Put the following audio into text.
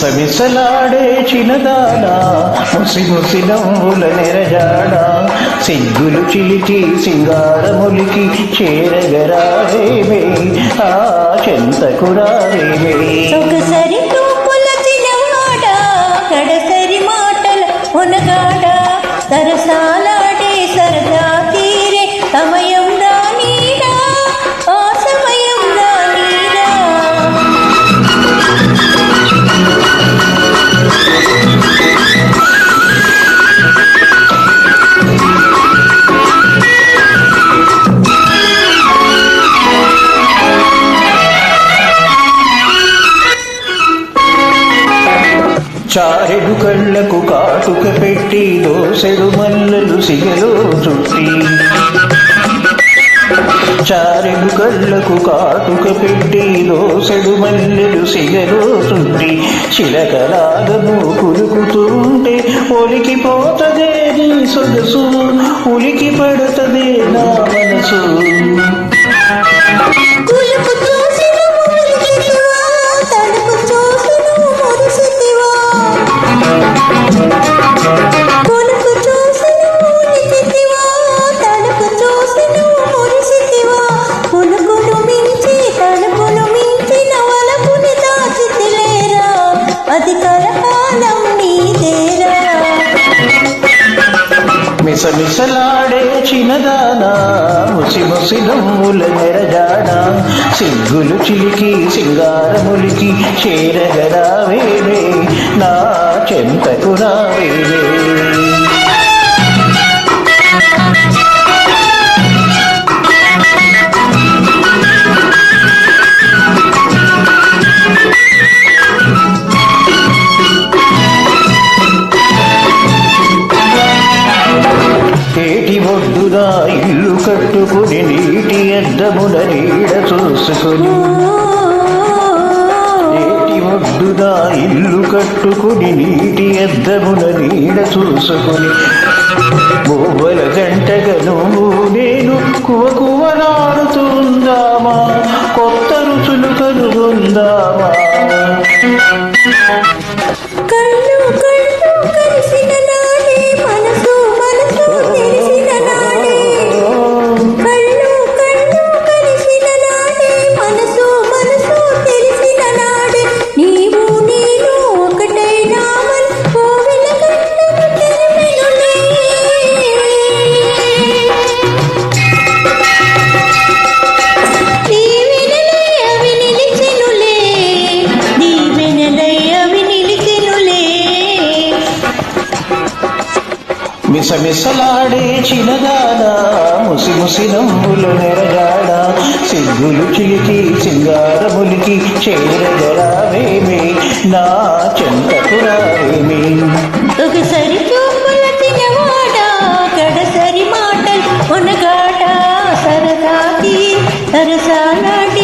మిసమిసలాడే చిన్నదానా ముసి ముసి నవ్వుల నెరజాడ సిగ్గులు చిలికి సింగారములికి చేరగరావేమే ఆ చెంతకురావేమే ఒకసారి తూపుల చిన్నవాడ కడసరి మాటల ఉనగాడ సరసాలాడే సరదా తీరే సమయం రానీరా ఆ సమయం రానీరా చారెడు కళ్ళకు కాటుక పెట్టి దోసెడు మల్లెలు సిగలో చుట్టి చారెడు కళ్ళకు కాటుక పెట్టి దోసెడు మల్లెలు సిగలో చుట్టి చిలకలాగను కులుకుతుంటే ఒలికిపోతదే నీ సొగసు ఉలికి పడుతదే నా మనసు మిసమిసలాడే చిన్నదానా ముసి ముసి నవ్వుల నెరజాడ సిగ్గులు చిలికి సింగారములికి చేరగరావేవే నా చెంతకు రావేవే ఒడ్డుగా ఇల్లు కట్టుకుని నీటి అద్దమున నీడ చూసుకుని ఏటి ఒడ్డుగా ఇల్లు కట్టుకుని నీటి అద్దమున నీడ చూసుకుని బొవ్వల గంటగా నువ్వు నేను కువకువలాడుతుందామా కొత్త రుచులు కనుగొందామా మిసమిసలాడే చిన్నదానా ముసి ముసి నవ్వుల నెరజాడ సిగ్గులు చిలికి సింగారములికి చేరగరావేమే నా చెంతకురావేమే ఒకసారి చూపుల చిన్నవాడ కడసరి మాటలు ఉనగాడ సరసాకి సరసాలాడి